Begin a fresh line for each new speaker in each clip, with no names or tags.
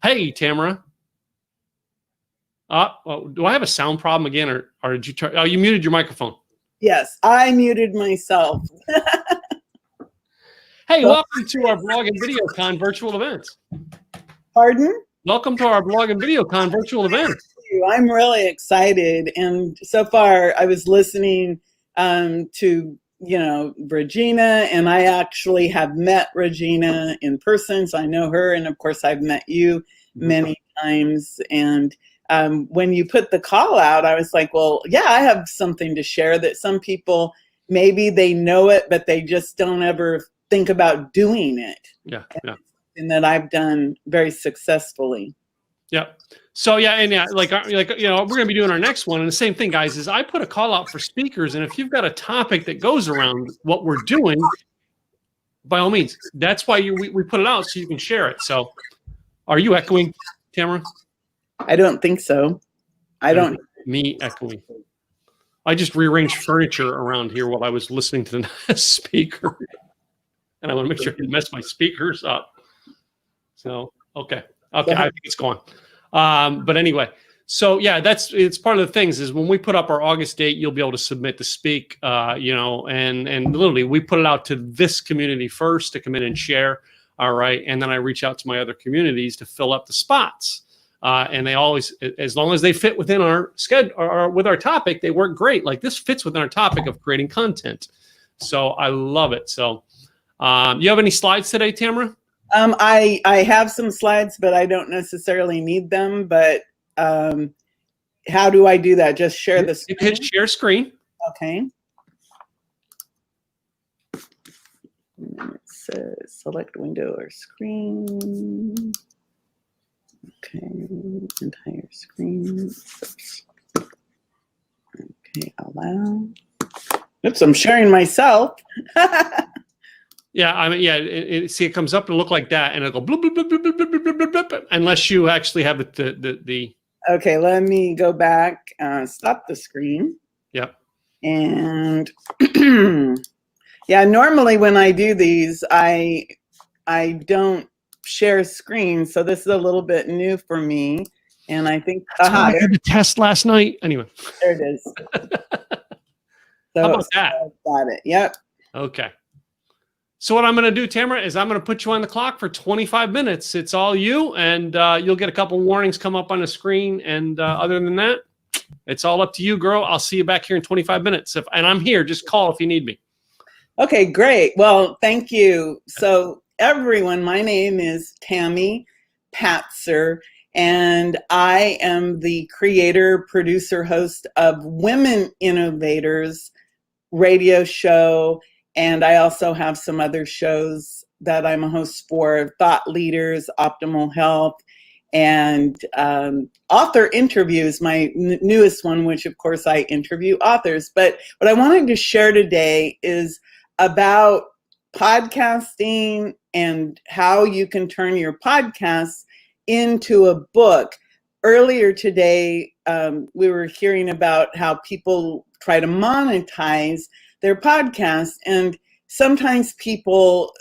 Hey, Tamara. Do I have a sound problem again, or did you turn? Oh, you muted your microphone.
Yes, I muted myself.
Hey, welcome to our blog and VideoCon virtual events.
Pardon?
Welcome to our blog and VideoCon virtual events.
I'm really excited, and so far I was listening to Regina, and I actually have met Regina in person, so I know her, and of course I've met you many times. And when you put the call out, I was like, well, yeah, I have something to share that some people, maybe they know it, but they just don't ever think about doing it.
Yeah.
And that I've done very successfully.
Yep. So like we're gonna be doing our next one, and the same thing, guys, is I put a call out for speakers, and if you've got a topic that goes around what we're doing, by all means, that's why we put it out so you can share it. So, are you echoing, Tamara?
I don't think so. I don't.
Me echoing. I just rearranged furniture around here while I was listening to the speaker, and I want to make sure I didn't mess my speakers up. So, okay, I think it's gone. But anyway, so yeah, it's part of the things is when we put up our August date, you'll be able to submit to speak, and literally we put it out to this community first to come in and share. All right. And then I reach out to my other communities to fill up the spots. And they always, as long as they fit within our schedule or with our topic, they work great. Like this fits within our topic of creating content. So I love it. So you have any slides today, Tamara?
I have some slides, but I don't necessarily need them. But how do I do that? Just share the screen?
You hit share screen.
Okay. And then it says select window or screen. Okay, entire screen. Okay, allow. Oops, I'm sharing myself.
Yeah, I mean, yeah. See, it comes up and look like that, and it'll go bloop, bloop, bloop, bloop, bloop, bloop, bloop, bloop, bloop, unless you actually have the.
Okay, let me go back. Stop the screen.
Yep.
And yeah, normally when I do these, I don't share screen, so this is a little bit new for me. And I think
I had the test last night. Anyway,
there it is. So,
how about that?
Got it. Yep.
Okay. So what I'm going to do, Tamara, is I'm going to put you on the clock for 25 minutes. It's all you, and you'll get a couple warnings come up on the screen. And other than that, it's all up to you, girl. I'll see you back here in 25 minutes. And I'm here. Just call if you need me.
Okay, great. Well, thank you. So everyone, my name is Tammy Patzer, and I am the creator, producer, host of Women Innovators radio show. And I also have some other shows that I'm a host for, Thought Leaders, Optimal Health, and author interviews, my newest one, which of course I interview authors. But what I wanted to share today is about podcasting and how you can turn your podcasts into a book. Earlier today, we were hearing about how people try to monetize their podcasts, and sometimes people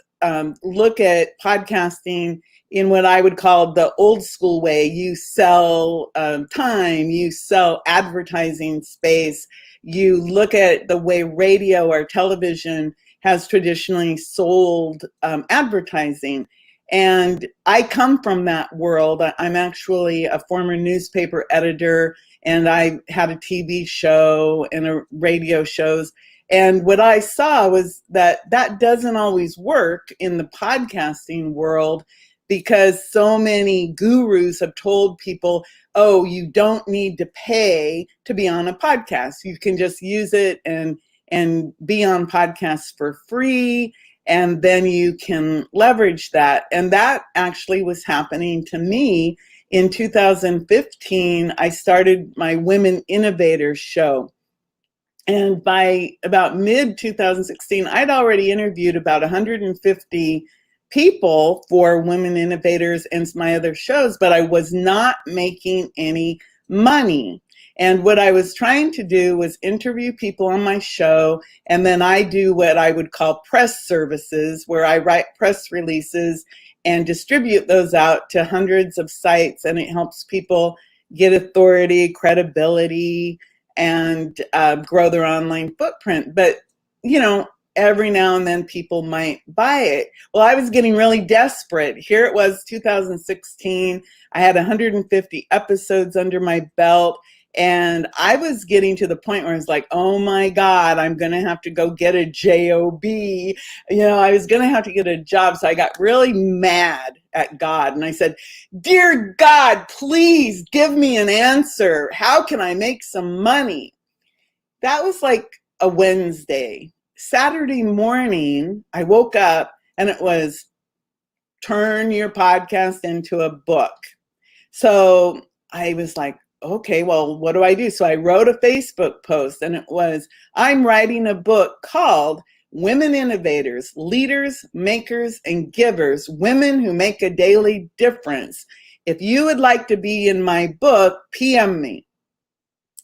look at podcasting in what I would call the old school way. You sell time, you sell advertising space, you look at the way radio or television has traditionally sold advertising. And I come from that world. I'm actually a former newspaper editor, and I had a TV show and a radio shows. And what I saw was that doesn't always work in the podcasting world, because so many gurus have told people, oh, you don't need to pay to be on a podcast. You can just use it and be on podcasts for free, and then you can leverage that. And that actually was happening to me. In 2015, I started my Women Innovators show. And by about mid-2016, I'd already interviewed about 150 people for Women Innovators and my other shows, but I was not making any money. And what I was trying to do was interview people on my show, and then I do what I would call press services, where I write press releases and distribute those out to hundreds of sites, and it helps people get authority, credibility, and grow their online footprint. But, you know, every now and then people might buy it. Well, I was getting really desperate. Here it was, 2016. I had 150 episodes under my belt. And I was getting to the point where I was like, oh my God, I'm going to have to go get a job. You know, I was going to have to get a job. So I got really mad at God. And I said, dear God, please give me an answer. How can I make some money? That was like a Wednesday. Saturday morning, I woke up and it was turn your podcast into a book. So I was like, okay, well, what do I do? So I wrote a Facebook post, and it was, I'm writing a book called Women Innovators, Leaders, Makers, and Givers, Women Who Make a Daily Difference. If you would like to be in my book, PM me.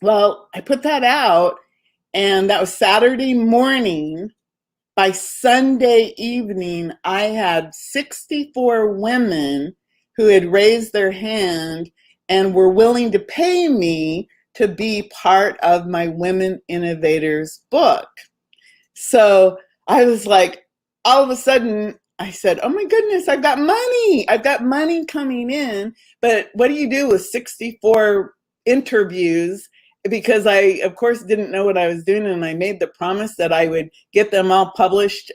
Well, I put that out, and that was Saturday morning. By Sunday evening, I had 64 women who had raised their hand and were willing to pay me to be part of my Women Innovators book. So I was like, all of a sudden, I said, oh my goodness, I've got money. I've got money coming in. But what do you do with 64 interviews? Because I, of course, didn't know what I was doing. And I made the promise that I would get them all published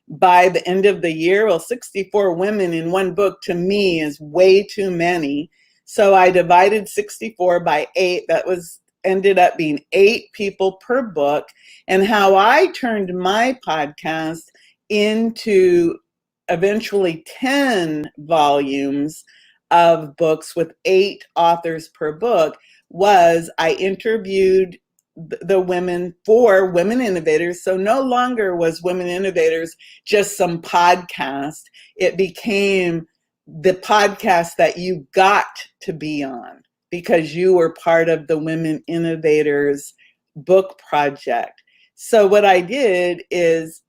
by the end of the year. Well, 64 women in one book to me is way too many. So I divided 64 by 8. That was ended up being 8 people per book. And how I turned my podcast into eventually 10 volumes of books with 8 authors per book was I interviewed the women for Women Innovators. So no longer was Women Innovators just some podcast. It became the podcast that you got to be on because you were part of the Women Innovators book project. So what I did is,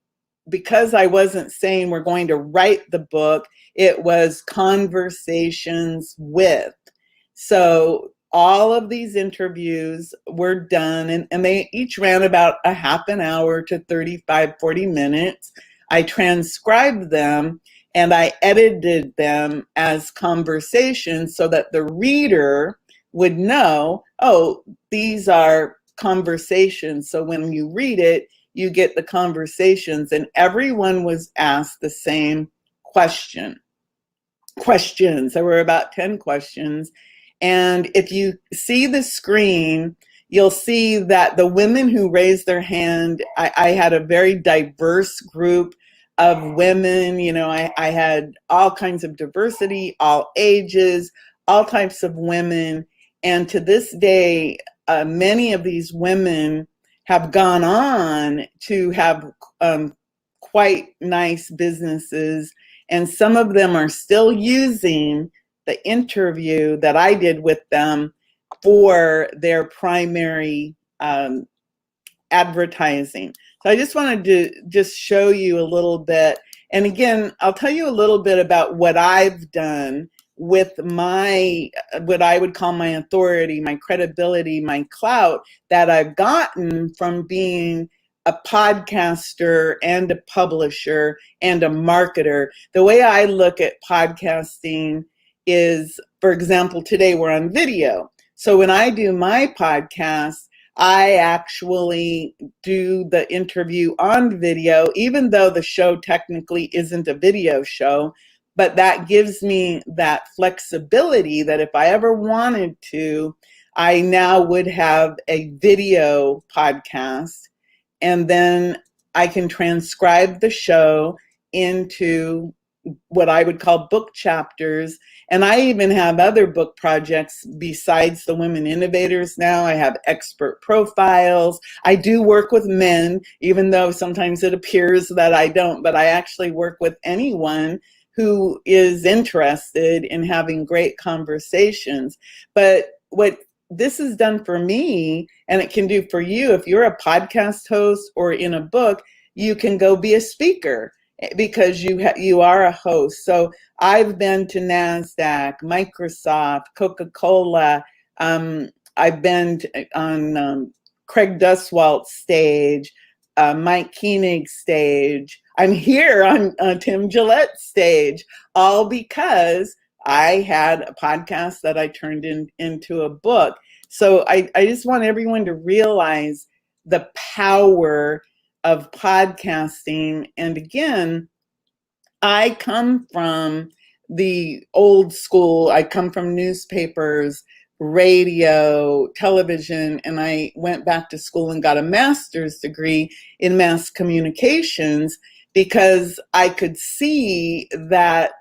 because I wasn't saying we're going to write the book, it was conversations with. So all of these interviews were done, and they each ran about a half an hour to 35, 40 minutes. I transcribed them and I edited them as conversations so that the reader would know, oh, these are conversations. So when you read it, you get the conversations, and everyone was asked the same questions. There were about 10 questions. And if you see the screen, you'll see that the women who raised their hand, I had a very diverse group of women. You know, I had all kinds of diversity, all ages, all types of women. And to this day, many of these women have gone on to have quite nice businesses. And some of them are still using the interview that I did with them for their primary advertising. So I just wanted to just show you a little bit. And again, I'll tell you a little bit about what I've done with my, what I would call my authority, my credibility, my clout that I've gotten from being a podcaster and a publisher and a marketer. The way I look at podcasting is, for example, today we're on video. So when I do my podcast, I actually do the interview on video, even though the show technically isn't a video show, but that gives me that flexibility that if I ever wanted to, I now would have a video podcast, and then I can transcribe the show into what I would call book chapters. And I even have other book projects besides the Women Innovators now. I have expert profiles. I do work with men, even though sometimes it appears that I don't, but I actually work with anyone who is interested in having great conversations. But what this is done for me, and it can do for you. If you're a podcast host or in a book, you can go be a speaker because you are a host. So I've been to NASDAQ, Microsoft, Coca-Cola. I've been on Craig Duswalt's stage, Mike Koenig's stage. I'm here on Tim Gillette's stage, all because I had a podcast that I turned into a book. So I just want everyone to realize the power of podcasting. And again, I come from the old school. I come from newspapers, radio, television, and I went back to school and got a master's degree in mass communications because I could see that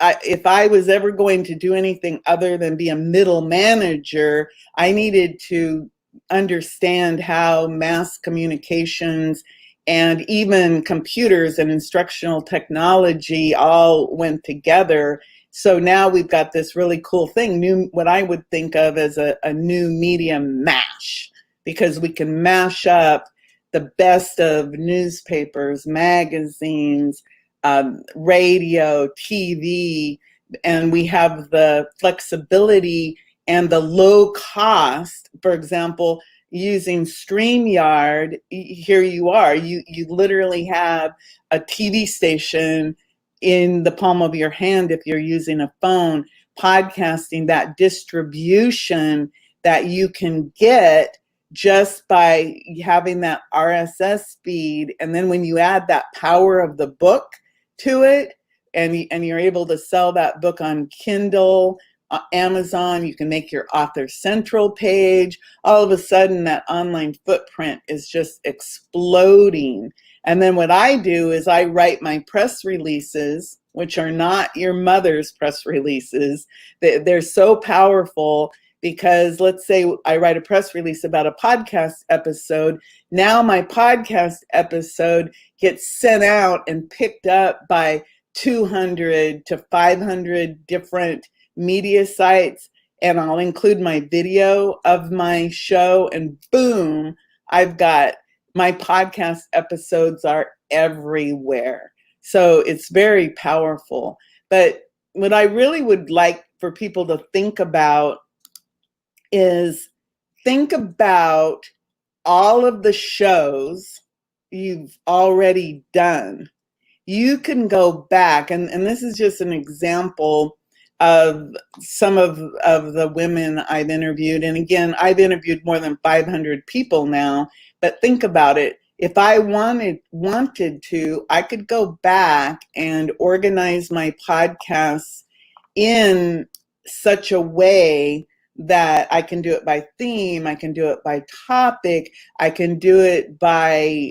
if I was ever going to do anything other than be a middle manager, I needed to understand how mass communications and even computers and instructional technology all went together. So now we've got this really cool thing, what I would think of as a new media mash, because we can mash up the best of newspapers, magazines, radio, TV, and we have the flexibility and the low cost. For example, using StreamYard, here you are. You literally have a TV station in the palm of your hand if you're using a phone, podcasting, that distribution that you can get just by having that RSS feed. And then when you add that power of the book to it, and you're able to sell that book on Kindle, Amazon, you can make your author central page. All of a sudden that online footprint is just exploding. And then what I do is I write my press releases, which are not your mother's press releases. They're so powerful because let's say I write a press release about a podcast episode. Now my podcast episode gets sent out and picked up by 200 to 500 different media sites, and I'll include my video of my show, and boom, I've got my podcast episodes are everywhere. So it's very powerful. But what I really would like for people to think about is think about all of the shows you've already done. You can go back, and this is just an example of some of the women I've interviewed. And again, I've interviewed more than 500 people now, but think about it. If I wanted to, I could go back and organize my podcasts in such a way that I can do it by theme, I can do it by topic, I can do it by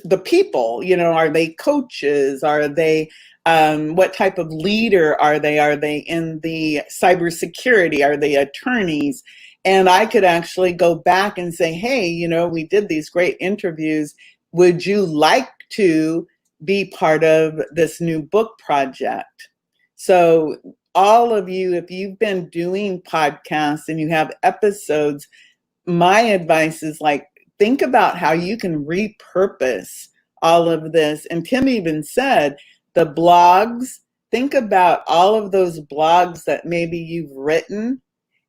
the people, are they coaches? Are they, what type of leader are they? Are they in the cybersecurity? Are they attorneys? And I could actually go back and say, hey, we did these great interviews. Would you like to be part of this new book project? So all of you, if you've been doing podcasts and you have episodes, my advice is think about how you can repurpose all of this. And Tim even said the blogs, think about all of those blogs that maybe you've written,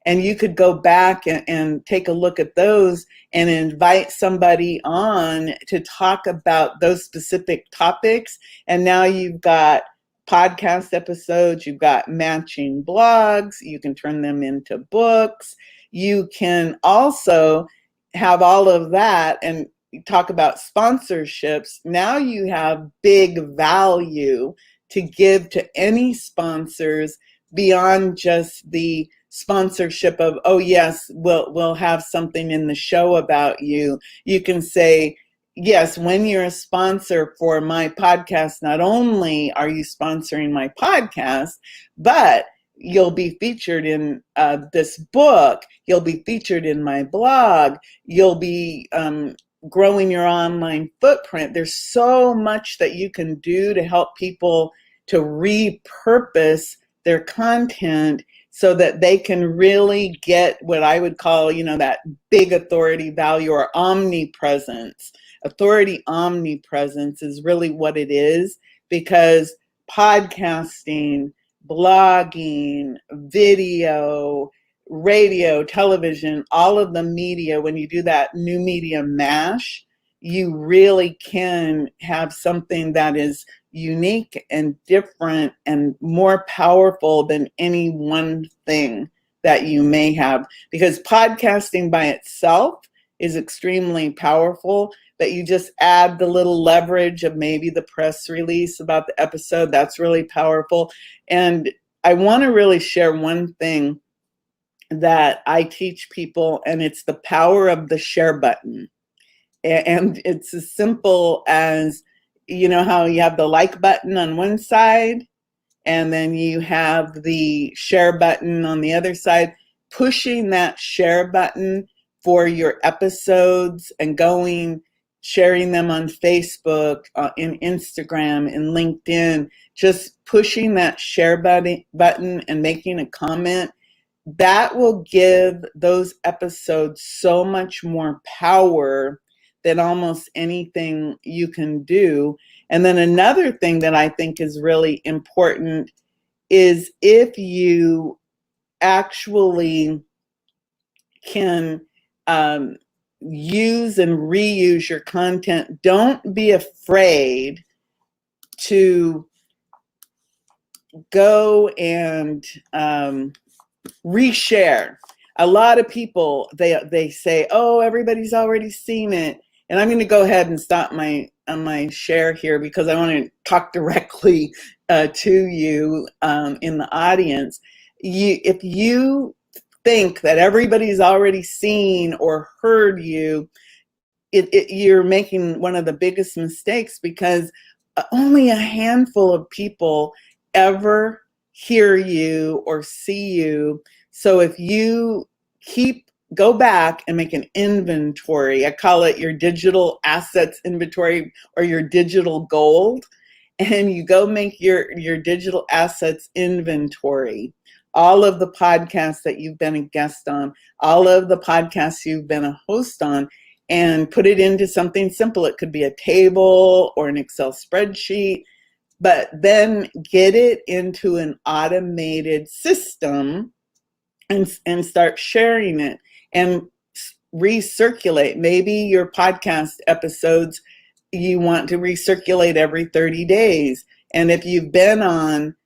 and you could go back and take a look at those and invite somebody on to talk about those specific topics. And now you've got podcast episodes, you've got matching blogs, you can turn them into books. You can also have all of that and talk about sponsorships. Now you have big value to give to any sponsors beyond just the sponsorship of, oh yes, we'll have something in the show about you. You can say, yes, when you're a sponsor for my podcast, not only are you sponsoring my podcast, but you'll be featured in this book, you'll be featured in my blog, you'll be growing your online footprint. There's so much that you can do to help people to repurpose their content so that they can really get what I would call, that big authority value or omnipresence. Authority omnipresence is really what it is, because podcasting, blogging, video, radio, television, all of the media, when you do that new media mash, you really can have something that is unique and different and more powerful than any one thing that you may have. Because podcasting by itself is extremely powerful, but you just add the little leverage of maybe the press release about the episode. That's really powerful. And I want to really share one thing that I teach people, and it's the power of the share button. And it's as simple as, how you have the like button on one side, and then you have the share button on the other side. Pushing that share button for your episodes and sharing them on Facebook, in Instagram, in LinkedIn, just pushing that share button and making a comment, that will give those episodes so much more power than almost anything you can do. And then another thing that I think is really important is if you actually can use and reuse your content, don't be afraid to go and reshare. A lot of people, they say, oh, everybody's already seen it. And I'm going to go ahead and stop my share here, because I want to talk directly to you in the audience. If you think that everybody's already seen or heard you, you're making one of the biggest mistakes, because only a handful of people ever hear you or see you. So if you go back and make an inventory, I call it your digital assets inventory or your digital gold, and you go make your digital assets inventory, all of the podcasts that you've been a guest on, all of the podcasts you've been a host on, and put it into something simple. It could be a table or an Excel spreadsheet, but then get it into an automated system and start sharing it and recirculate. Maybe your podcast episodes, you want to recirculate every 30 days. And if you've been on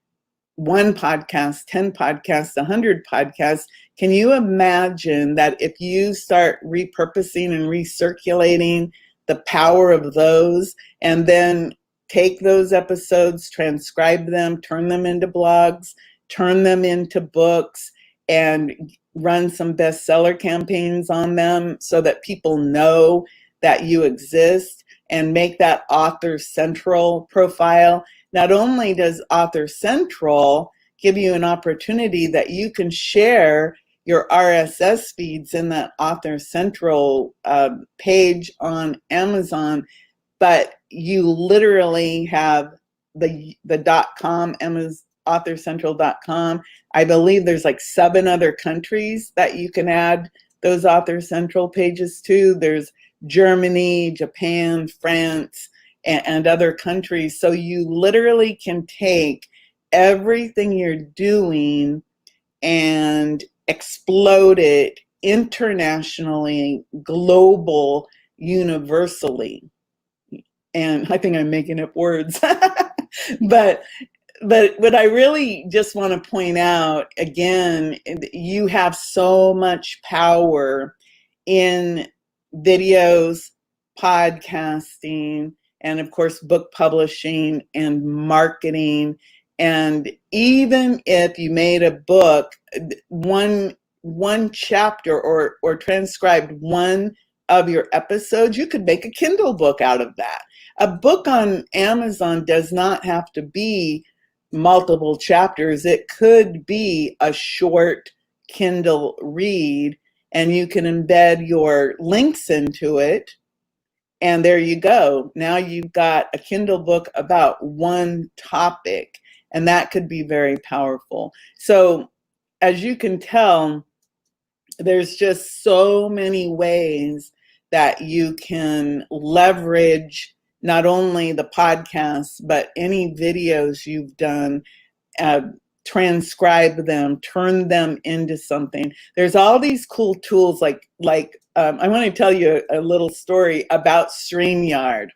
one podcast, 10 podcasts, 100 podcasts, can you imagine that if you start repurposing and recirculating the power of those, and then take those episodes, transcribe them, turn them into blogs, turn them into books, and run some bestseller campaigns on them so that people know that you exist, and make that Author Central profile. Not only does Author Central give you an opportunity that you can share your RSS feeds in that Author Central page on Amazon, but you literally have the .com, AuthorCentral.com. I believe there's like 7 other countries that you can add those Author Central pages to. There's Germany, Japan, France, and other countries. So you literally can take everything you're doing and explode it internationally, global, universally. And I think I'm making up words. But what I really just want to point out, again, you have so much power in videos, podcasting, and of course, book publishing and marketing. And even if you made a book, one chapter or transcribed one of your episodes, you could make a Kindle book out of that. A book on Amazon does not have to be multiple chapters. It could be a short Kindle read, and you can embed your links into it. And there you go. Now you've got a Kindle book about one topic. And that could be very powerful. So as you can tell, there's just so many ways that you can leverage not only the podcast, but any videos you've done, uh, transcribe them, turn them into something. There's all these cool tools like I want to tell you a little story about StreamYard,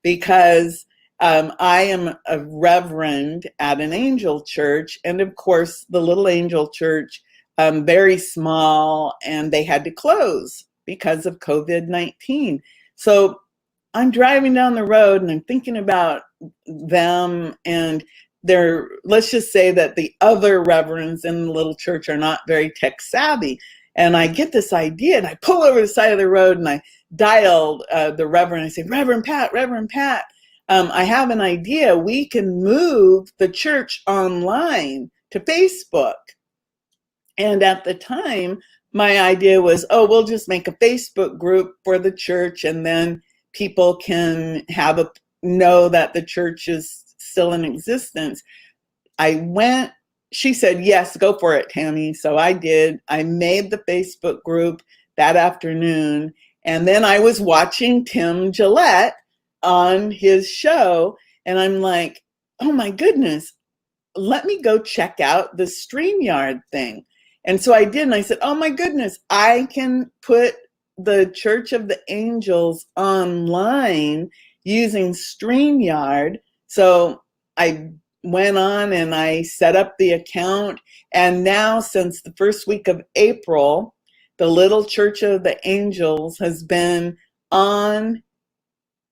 because I am a reverend at an angel church, and of course the little angel church, very small, and they had to close because of COVID-19. So I'm driving down the road and I'm thinking about them, and let's just say that the other reverends in the little church are not very tech savvy. And I get this idea and I pull over the side of the road and I dialed the reverend. I say, Reverend Pat, I have an idea. We can move the church online to Facebook. And at the time, my idea was, we'll just make a Facebook group for the church, and then people can know that the church is still in existence. She said, yes, go for it, Tammy. So I did. I made the Facebook group that afternoon. And then I was watching Tim Gillette on his show. And I'm like, oh my goodness, let me go check out the StreamYard thing. And so I did. And I said, oh my goodness, I can put the Church of the Angels online using StreamYard. So I went on and I set up the account. And now, since the first week of April, the little Church of the Angels has been online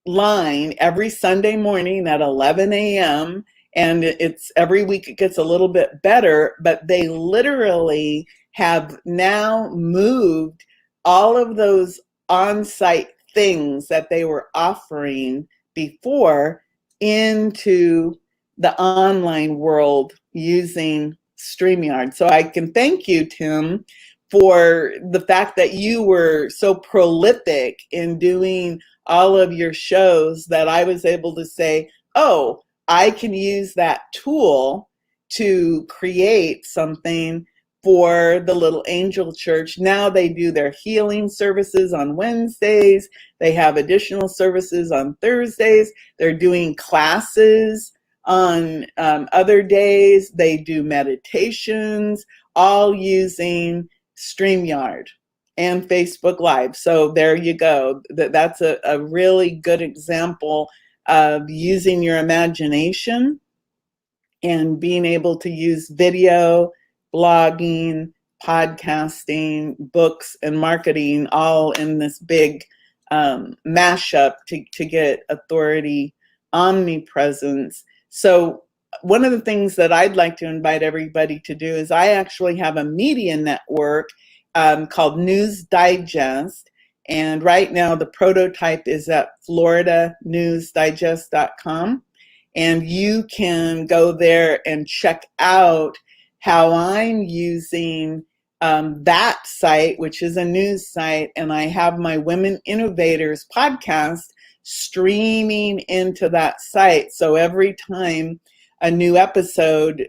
every Sunday morning at 11 a.m. And it's every week it gets a little bit better, but they literally have now moved all of those on-site things that they were offering before into the online world using StreamYard. So I can thank you, Tim, for the fact that you were so prolific in doing all of your shows that I was able to say, oh, I can use that tool to create something for the little angel church. Now they do their healing services on Wednesdays. They have additional services on Thursdays. They're doing classes on other days. They do meditations, all using StreamYard and Facebook Live. So there you go. That's a really good example of using your imagination and being able to use video, blogging, podcasting, books, and marketing all in this big mashup to get authority, omnipresence. So one of the things that I'd like to invite everybody to do is I actually have a media network called News Digest. And right now the prototype is at FloridaNewsDigest.com. And you can go there and check out how I'm using that site, which is a news site. And I have my Women Innovators podcast streaming into that site. So every time a new episode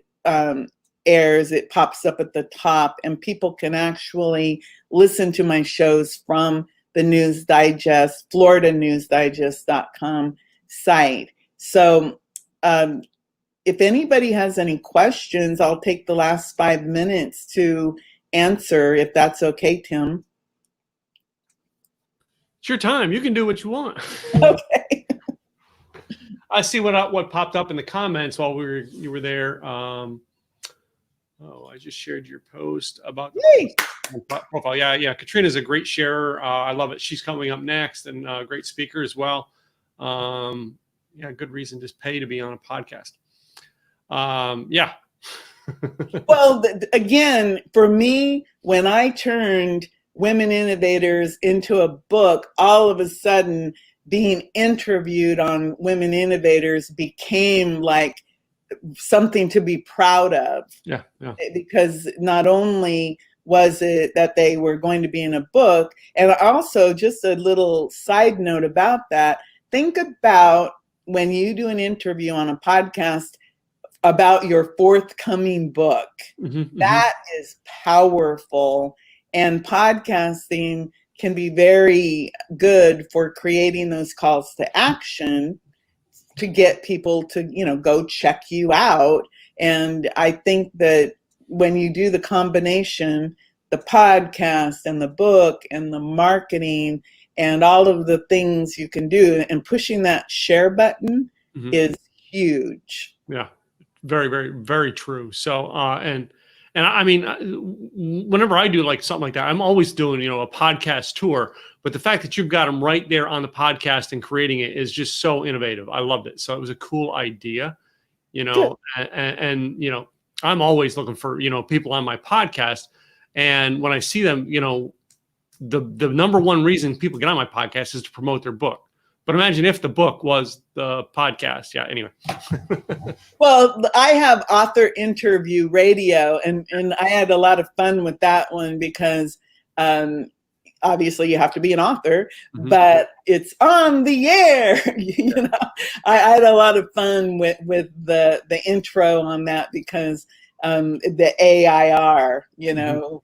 airs, it pops up at the top, and people can actually listen to my shows from the News Digest, FloridaNewsDigest.com site. So if anybody has any questions, I'll take the last 5 minutes to answer, if that's okay, Tim.
It's your time. You can do what you want.
Okay.
I see what popped up in the comments while you were there. I just shared your post about the profile. Yeah. Katrina's a great sharer. I love it. She's coming up next, and a great speaker as well. Good reason to pay to be on a podcast. Yeah.
Well, again, for me, when I turned Women Innovators into a book, all of a sudden being interviewed on Women Innovators became like something to be proud of.
Yeah.
Because not only was it that they were going to be in a book, and also just a little side note about that, think about when you do an interview on a podcast, about your forthcoming book.
Mm-hmm,
That is powerful. And podcasting can be very good for creating those calls to action to get people to, go check you out. And I think that when you do the combination, the podcast and the book and the marketing and all of the things you can do, and pushing that share button
mm-hmm.
is huge.
Yeah, very, very, very true. So, and I mean, whenever I do like something like that, I'm always doing, a podcast tour. But the fact that you've got them right there on the podcast and creating it is just so innovative. I loved it. So it was a cool idea, and I'm always looking for, people on my podcast. And when I see them, the number one reason people get on my podcast is to promote their book. But imagine if the book was the podcast. Yeah, anyway.
Well, I have author interview radio, and I had a lot of fun with that one because obviously you have to be an author,
Mm-hmm.
but it's on the air. I had a lot of fun with the intro on that because the AIR,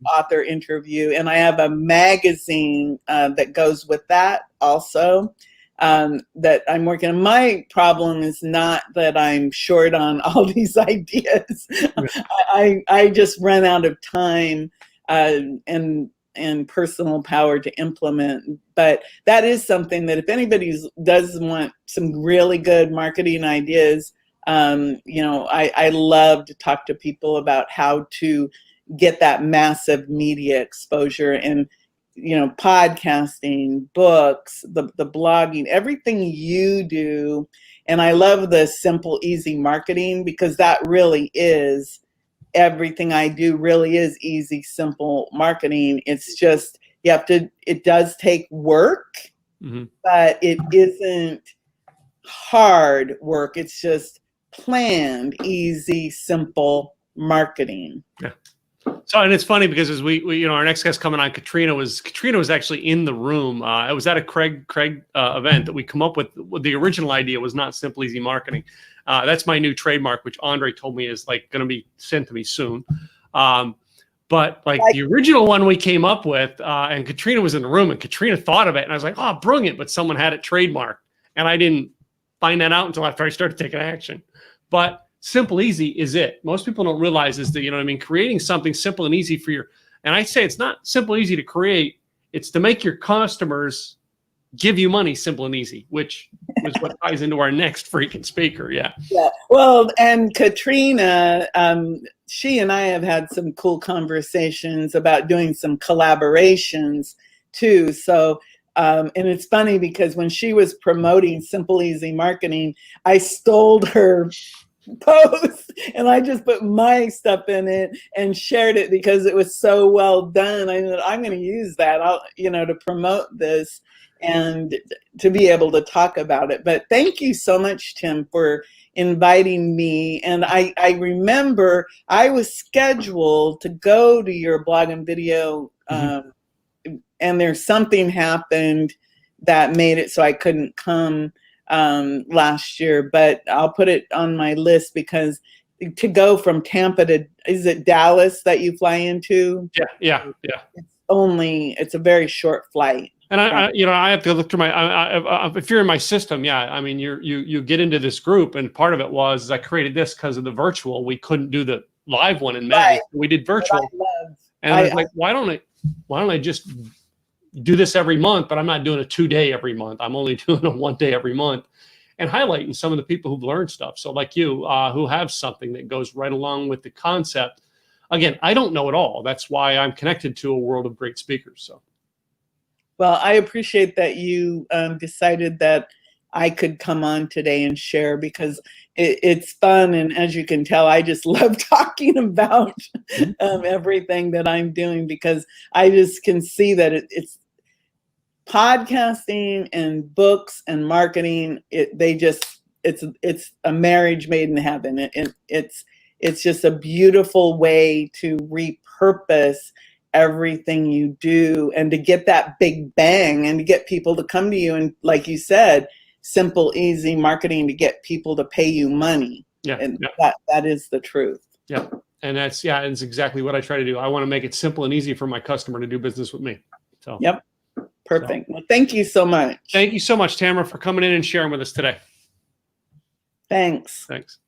author interview, and I have a magazine that goes with that also. That I'm working on. My problem is not that I'm short on all these ideas. Yeah. I just run out of time and personal power to implement. But that is something that if anybody does want some really good marketing ideas, I love to talk to people about how to get that massive media exposure and podcasting, books, the blogging, everything you do. And I love the simple, easy marketing because that really is everything I do really is easy, simple marketing. It's just, it does take work, mm-hmm. but it isn't hard work. It's just planned, easy, simple marketing.
Yeah. So, and it's funny because as we our next guest coming on, Katrina was actually in the room. It was at a Craig event that we come up with. The original idea was not simple, easy marketing. That's my new trademark, which Andre told me is like going to be sent to me soon. But like the original one we came up with, and Katrina was in the room, and Katrina thought of it, and I was like, oh, brilliant! But someone had it trademarked, and I didn't find that out until after I started taking action. But simple, easy is it. Most people don't realize is that, creating something simple and easy for and I say it's not simple, easy to create. It's to make your customers give you money simple and easy, which is what ties into our next freaking speaker. Yeah.
Yeah. Well, and Katrina, she and I have had some cool conversations about doing some collaborations too. So, and it's funny because when she was promoting Simple Easy Marketing, I stole her post and I just put my stuff in it and shared it because it was so well done. I thought I'm going to use that, to promote this and to be able to talk about it. But thank you so much, Tim, for inviting me. And I remember I was scheduled to go to your blog and video, and there's something happened that made it so I couldn't come last year, but I'll put it on my list because to go from Tampa to, is it Dallas that you fly into?
Yeah.
It's a very short flight.
And I have to look through if you're in my system, I mean, you get into this group, and part of it was I created this because of the virtual. We couldn't do the live one in May. Right. We did virtual, and I was like, why don't I just do this every month? But I'm not doing a 2-day every month. I'm only doing a 1 day every month, and highlighting some of the people who've learned stuff. So like you, who have something that goes right along with the concept. Again, I don't know it all. That's why I'm connected to a world of great speakers. So.
Well, I appreciate that you decided that I could come on today and share because it's fun. And as you can tell, I just love talking about everything that I'm doing because I just can see that it's podcasting and books and marketing. It's a marriage made in heaven. It's just a beautiful way to repurpose everything you do and to get that big bang and to get people to come to you. And like you said, simple, easy marketing to get people to pay you money.
Yeah.
And
Yeah.
that is the truth.
Yeah. And that's exactly what I try to do. I want to make it simple and easy for my customer to do business with me. So,
yep. Perfect. Well, thank you so much.
Thank you so much, Tamara, for coming in and sharing with us today.
Thanks.
Thanks.